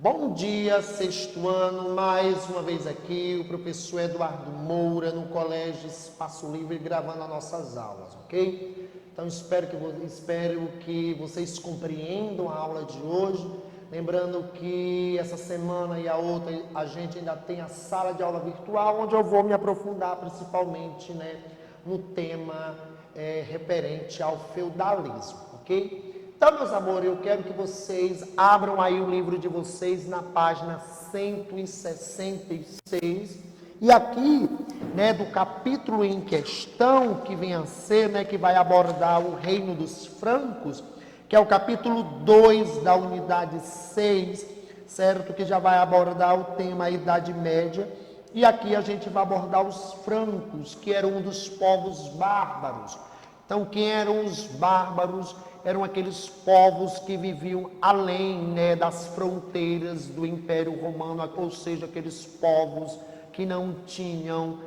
Bom dia, sexto ano, mais uma vez aqui, o professor Eduardo Moura, no Colégio Espaço Livre, gravando as nossas aulas, ok? Então, espero que vocês compreendam a aula de hoje. Lembrando que essa semana e a outra, a gente ainda tem a sala de aula virtual, onde eu vou me aprofundar principalmente, no tema referente ao feudalismo, ok? Então, meus amores, eu quero que vocês abram aí o livro de vocês na página 166. E aqui, do capítulo em questão, que vem a ser, que vai abordar o reino dos francos, que é o capítulo 2 da unidade 6, certo? Que já vai abordar o tema Idade Média. E aqui a gente vai abordar os francos, que eram um dos povos bárbaros. Então, quem eram os bárbaros? Eram aqueles povos que viviam além, das fronteiras do Império Romano, ou seja, aqueles povos que não tinham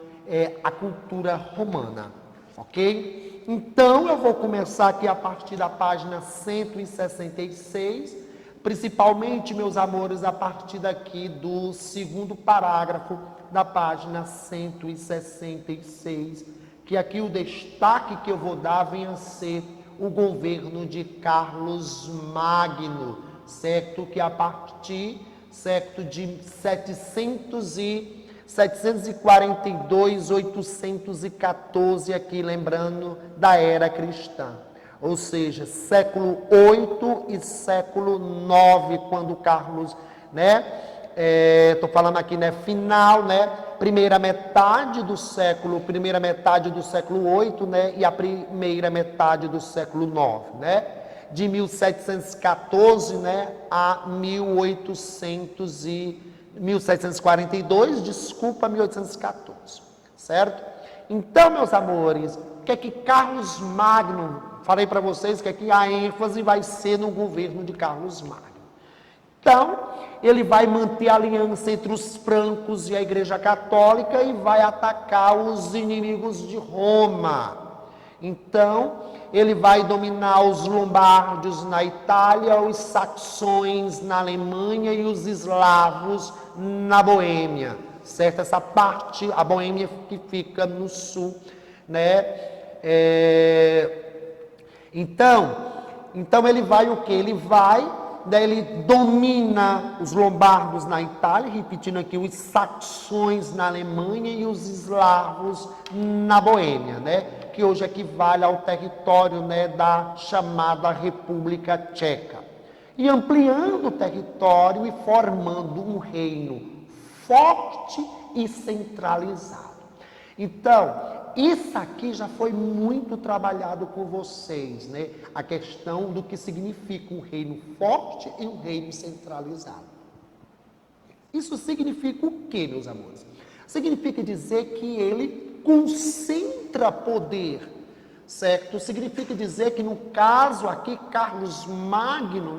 a cultura romana, ok? Então, eu vou começar aqui a partir da página 166, principalmente, meus amores, a partir daqui do segundo parágrafo da página 166, que aqui o destaque que eu vou dar vem a ser o governo de Carlos Magno, certo? Que a partir, certo, de 742, 814, aqui lembrando da era cristã. Ou seja, século 8 e século 9, quando Carlos, estou falando aqui, final, primeira metade do século 8, e a primeira metade do século 9, de 1714, a 1814, certo? Então, meus amores, o que é que Carlos Magno, falei para vocês que aqui a ênfase vai ser no governo de Carlos Magno. Então, ele vai manter a aliança entre os francos e a Igreja Católica e vai atacar os inimigos de Roma. Então, ele vai dominar os lombardos na Itália, os saxões na Alemanha e os eslavos na Boêmia, certo? Essa parte, a Boêmia que fica no sul, Então ele vai o quê? Ele domina os lombardos na Itália, repetindo aqui, os saxões na Alemanha e os eslavos na Boêmia, que hoje equivale ao território, da chamada República Tcheca. E ampliando o território e formando um reino forte e centralizado. Então, isso aqui já foi muito trabalhado com vocês, a questão do que significa um reino forte e um reino centralizado. Isso significa o quê, meus amores? Significa dizer que ele concentra poder, certo? Significa dizer que, no caso aqui, Carlos Magno,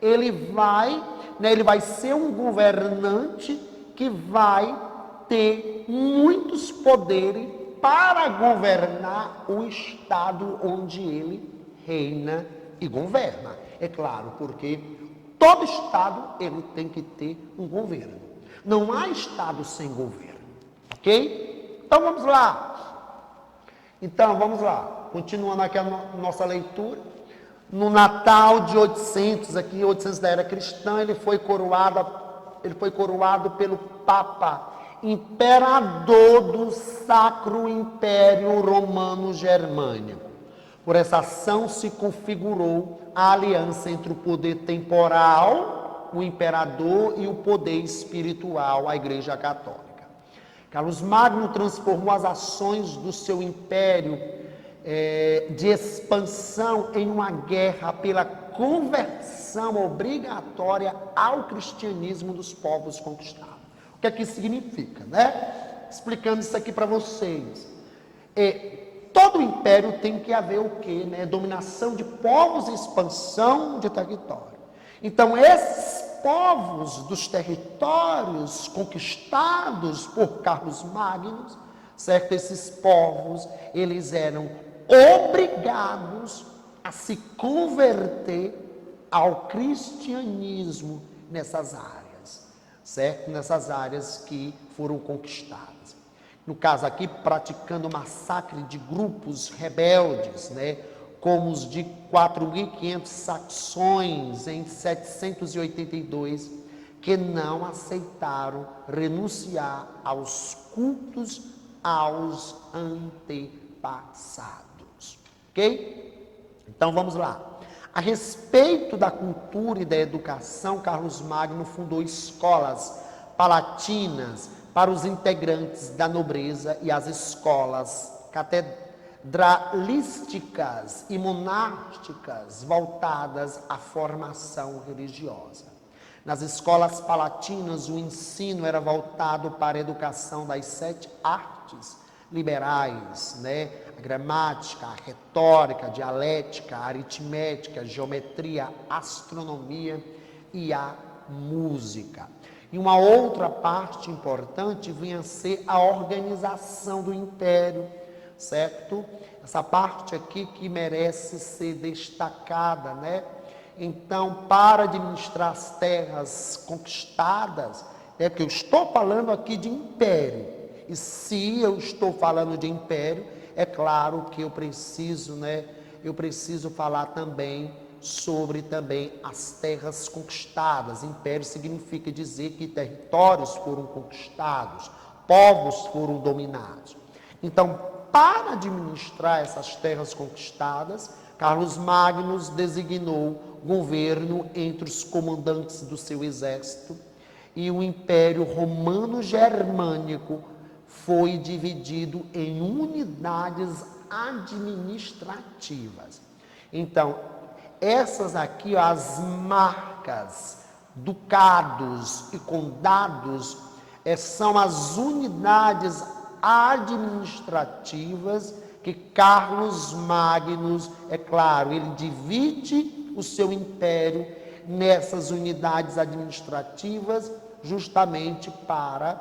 ele vai ser um governante que vai ter muitos poderes para governar o estado onde ele reina e governa. É claro, porque todo estado ele tem que ter um governo. Não há estado sem governo, ok? Então vamos lá. Continuando aqui a nossa leitura. No Natal de 800, aqui 800 da era cristã, ele foi coroado pelo Papa, imperador do Sacro Império Romano Germânico. Por essa ação se configurou a aliança entre o poder temporal, o imperador, e o poder espiritual, a Igreja Católica. Carlos Magno transformou as ações do seu império de expansão em uma guerra pela conversão obrigatória ao cristianismo dos povos conquistados. O que é que isso significa, Explicando isso aqui para vocês. Todo império tem que haver o quê, Dominação de povos e expansão de território. Então, esses povos dos territórios conquistados por Carlos Magno, certo? Esses povos, eles eram obrigados a se converter ao cristianismo nessas áreas, certo? Nessas áreas que foram conquistadas. No caso aqui, praticando massacre de grupos rebeldes, né? Como os de 4.500 saxões em 782, que não aceitaram renunciar aos cultos aos antepassados. Ok? Então vamos lá. A respeito da cultura e da educação, Carlos Magno fundou escolas palatinas para os integrantes da nobreza e as escolas catedralísticas e monásticas voltadas à formação religiosa. Nas escolas palatinas, o ensino era voltado para a educação das 7 artes liberais, né? A gramática, a retórica, a dialética, a aritmética, a geometria, a astronomia e a música. E uma outra parte importante vinha a ser a organização do império, certo? Essa parte aqui que merece ser destacada, né? Então, para administrar as terras conquistadas, porque eu estou falando aqui de império, e se eu estou falando de império, é claro que eu preciso, né? Eu preciso falar também sobre também as terras conquistadas. Império significa dizer que territórios foram conquistados, povos foram dominados. Então, para administrar essas terras conquistadas, Carlos Magno designou governo entre os comandantes do seu exército, e o Império Romano-Germânico foi dividido em unidades administrativas. Então, essas aqui, as marcas, ducados e condados, são as unidades administrativas que Carlos Magno, é claro, ele divide o seu império nessas unidades administrativas justamente para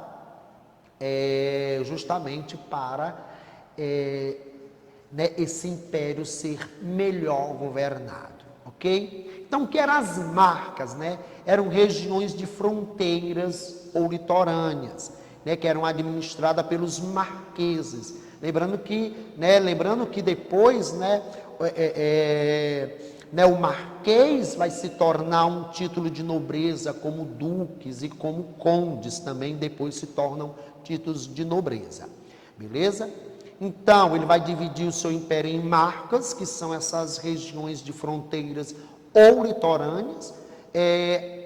né, esse império ser melhor governado, ok? Então, o que eram as marcas, né? Eram regiões de fronteiras ou litorâneas, né, que eram administradas pelos marqueses. Lembrando que depois, o marquês vai se tornar um título de nobreza, como duques e como condes também depois se tornam títulos de nobreza. Beleza? Então, ele vai dividir o seu império em marcas, que são essas regiões de fronteiras ou litorâneas.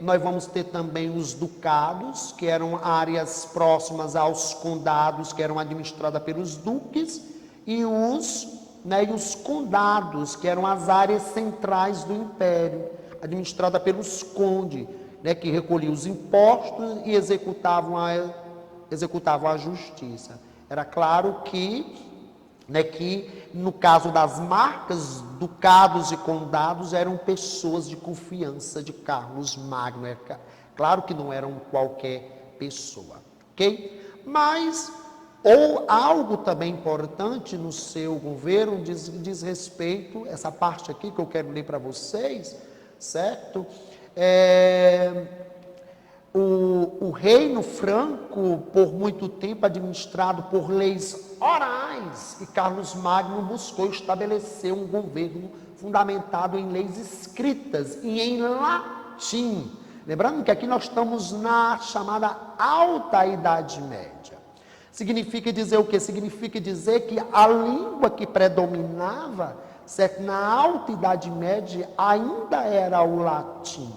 Nós vamos ter também os ducados, que eram áreas próximas aos condados, que eram administradas pelos duques, e os condados, que eram as áreas centrais do império, administrada pelos condes, né, que recolhiam os impostos e executavam a justiça. Era claro que no caso das marcas, ducados e condados eram pessoas de confiança de Carlos Magno. Claro que não eram qualquer pessoa, ok? Mas algo também importante no seu governo diz respeito, essa parte aqui que eu quero ler para vocês, certo? O reino franco, por muito tempo administrado por leis orais, e Carlos Magno buscou estabelecer um governo fundamentado em leis escritas e em latim. Lembrando que aqui nós estamos na chamada Alta Idade Média. Significa dizer o quê? Significa dizer que a língua que predominava, certo, na Alta Idade Média ainda era o latim.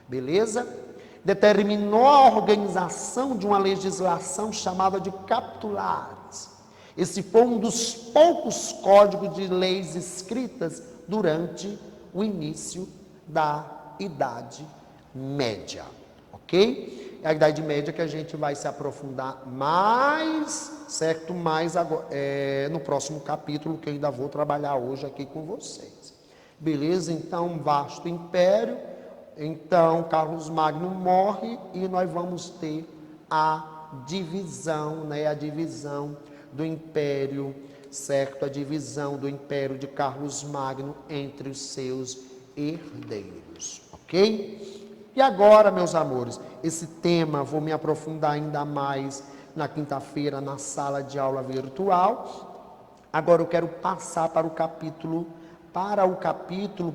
Beleza? Determinou a organização de uma legislação chamada de capitulares. Esse foi um dos poucos códigos de leis escritas durante o início da Idade Média, ok? É a Idade Média que a gente vai se aprofundar mais, certo? Mais agora, no próximo capítulo, que eu ainda vou trabalhar hoje aqui com vocês. Beleza? Então, um vasto império. Então, Carlos Magno morre e nós vamos ter a divisão, a divisão do império, certo? A divisão do império de Carlos Magno entre os seus herdeiros, ok? E agora, meus amores, esse tema vou me aprofundar ainda mais na quinta-feira na sala de aula virtual. Agora eu quero passar para o capítulo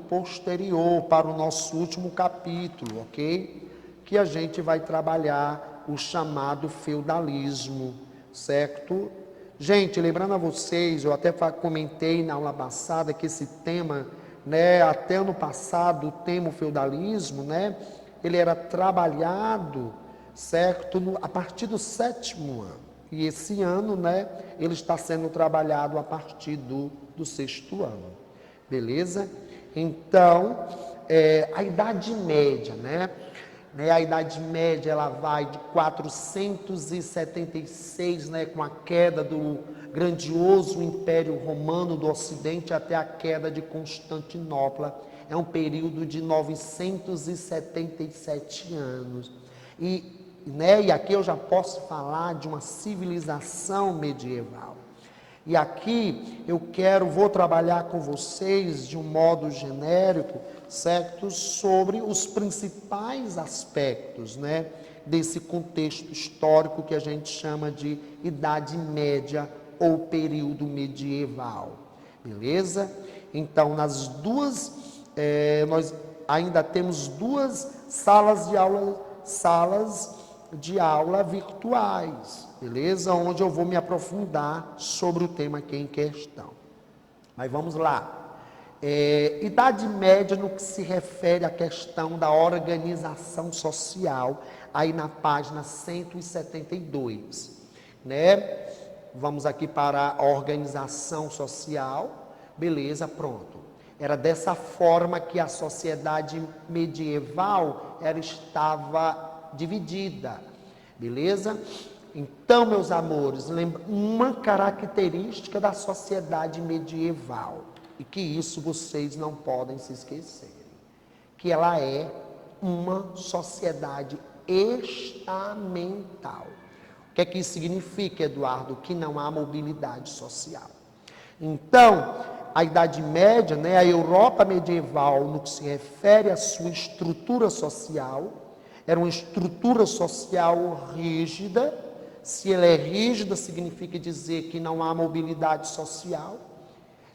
posterior, para o nosso último capítulo, ok? Que a gente vai trabalhar o chamado feudalismo, certo? Gente, lembrando a vocês, eu até comentei na aula passada que esse tema, né, até ano passado, o tema feudalismo, né, ele era trabalhado, certo, a partir do 7º ano. E esse ano, né, ele está sendo trabalhado a partir do 6º ano. Beleza? Então, a Idade Média, né? A Idade Média, ela vai de 476, né, com a queda do grandioso Império Romano do Ocidente até a queda de Constantinopla. É um período de 977 anos. E aqui eu já posso falar de uma civilização medieval. E aqui vou trabalhar com vocês de um modo genérico, certo? Sobre os principais aspectos, né, desse contexto histórico que a gente chama de Idade Média ou período medieval. Beleza? Então, nós ainda temos duas salas de aula virtuais, beleza? Onde eu vou me aprofundar sobre o tema aqui em questão. Mas vamos lá. Idade Média no que se refere à questão da organização social, aí na página 172, né? Vamos aqui para a organização social, beleza, pronto. Era dessa forma que a sociedade medieval estava dividida, beleza? Então, meus amores, uma característica da sociedade medieval, e que isso vocês não podem se esquecerem, que ela é uma sociedade estamental. O que é que isso significa, Eduardo? Que não há mobilidade social. Então, a Idade Média, né, a Europa medieval, no que se refere à sua estrutura social, era uma estrutura social rígida. Se ela é rígida, significa dizer que não há mobilidade social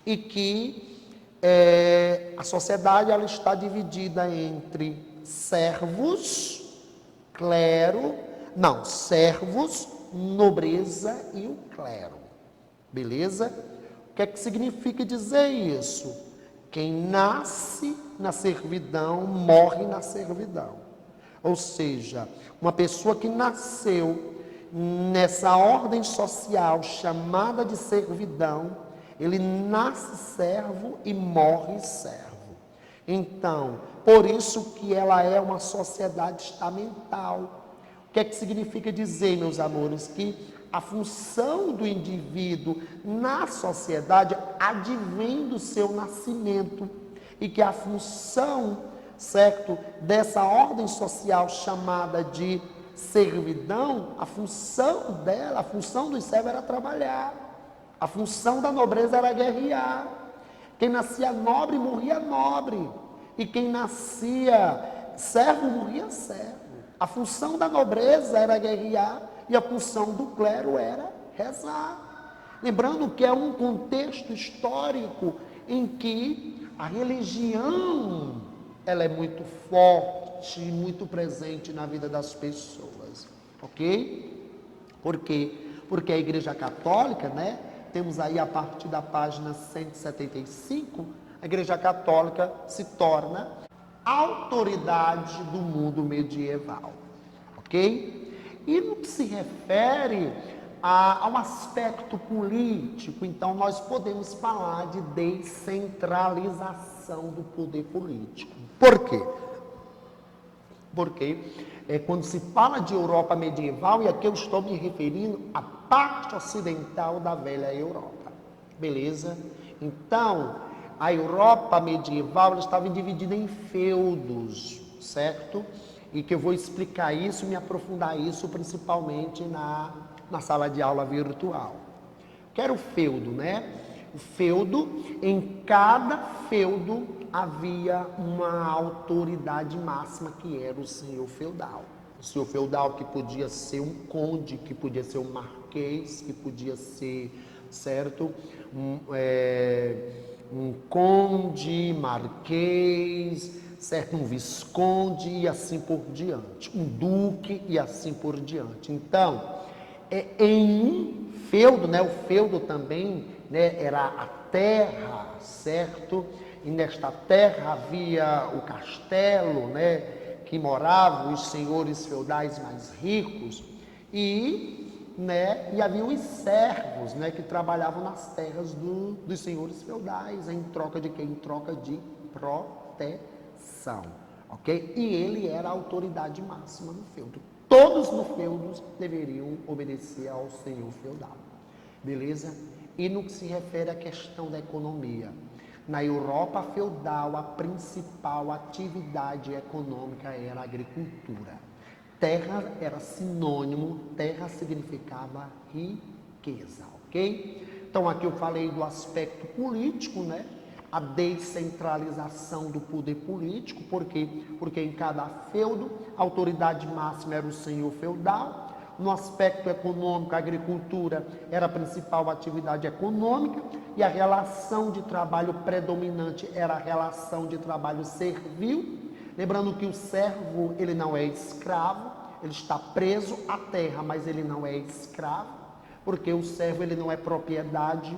e que a sociedade ela está dividida entre servos, nobreza e o clero. Beleza? O que é que significa dizer isso? Quem nasce na servidão, morre na servidão. Ou seja, uma pessoa que nasceu nessa ordem social chamada de servidão, ele nasce servo e morre servo. Então, por isso que ela é uma sociedade estamental. O que é que significa dizer, meus amores? Que a função do indivíduo na sociedade advém do seu nascimento e que a função, certo, dessa ordem social chamada de servidão, a função dela, a função dos servos era trabalhar, a função da nobreza era guerrear. Quem nascia nobre morria nobre e quem nascia servo morria servo. A função da nobreza era guerrear e a função do clero era rezar. Lembrando que é um contexto histórico em que a religião ela é muito forte, muito presente na vida das pessoas, ok? Por quê? Porque a Igreja Católica, né? Temos aí a partir da página 175, a Igreja Católica se torna autoridade do mundo medieval, ok? E no que se refere ao aspecto político, então nós podemos falar de descentralização do poder político. Por quê? Porque quando se fala de Europa medieval, e aqui eu estou me referindo à parte ocidental da velha Europa, beleza? Então, a Europa medieval ela estava dividida em feudos, certo? E que eu vou explicar isso, me aprofundar isso, principalmente na sala de aula virtual. Que era o feudo, né? O feudo, em cada feudo havia uma autoridade máxima que era o senhor feudal. O senhor feudal que podia ser um conde, que podia ser um marquês, que podia ser, certo, um conde, marquês, certo, um visconde e assim por diante, um duque e assim por diante. Então, em um feudo, né, o feudo também, né, era a terra, certo? E nesta terra havia o castelo, né, que moravam os senhores feudais mais ricos e havia os servos, né, que trabalhavam nas terras dos senhores feudais, em troca de quê? Em troca de proteção, ok? E ele era a autoridade máxima no feudo. Todos no feudo deveriam obedecer ao senhor feudal, beleza? E no que se refere à questão da economia, na Europa feudal, a principal atividade econômica era a agricultura. Terra era sinônimo, terra significava riqueza, ok? Então aqui eu falei do aspecto político, né? A descentralização do poder político, por quê? Porque em cada feudo a autoridade máxima era o senhor feudal. No aspecto econômico, a agricultura era a principal atividade econômica e a relação de trabalho predominante era a relação de trabalho servil. Lembrando que o servo, ele não é escravo, ele está preso à terra, mas ele não é escravo, porque o servo, ele não é propriedade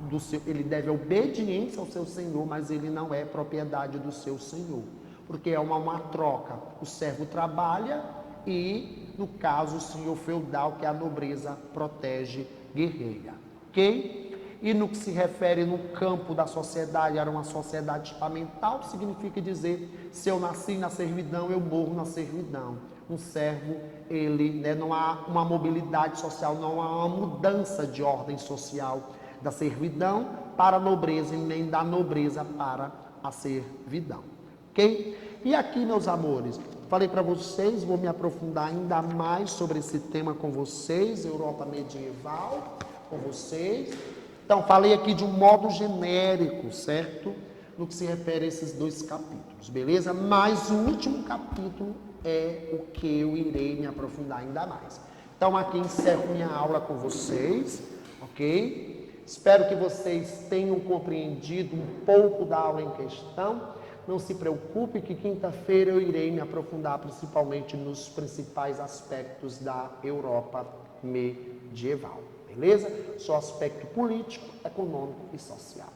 do seu, ele deve obediência ao seu senhor, mas ele não é propriedade do seu senhor, porque é uma troca. O servo trabalha e, no caso, o senhor feudal, que é a nobreza, protege, guerreia, ok? E no que se refere no campo da sociedade, era uma sociedade estamental, significa dizer, se eu nasci na servidão, eu morro na servidão. Um servo, ele, né, não há uma mobilidade social, não há uma mudança de ordem social da servidão para a nobreza e nem da nobreza para a servidão, ok? E aqui, meus amores, falei para vocês, vou me aprofundar ainda mais sobre esse tema com vocês, Europa medieval, com vocês. Então, falei aqui de um modo genérico, certo? No que se refere a esses dois capítulos, beleza? Mas o último capítulo é o que eu irei me aprofundar ainda mais. Então, aqui encerro minha aula com vocês, ok? Espero que vocês tenham compreendido um pouco da aula em questão. Não se preocupe que quinta-feira eu irei me aprofundar principalmente nos principais aspectos da Europa medieval. Beleza? Só aspecto político, econômico e social.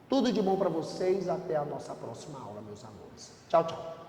Tudo de bom para vocês. Até a nossa próxima aula, meus amores. Tchau, tchau.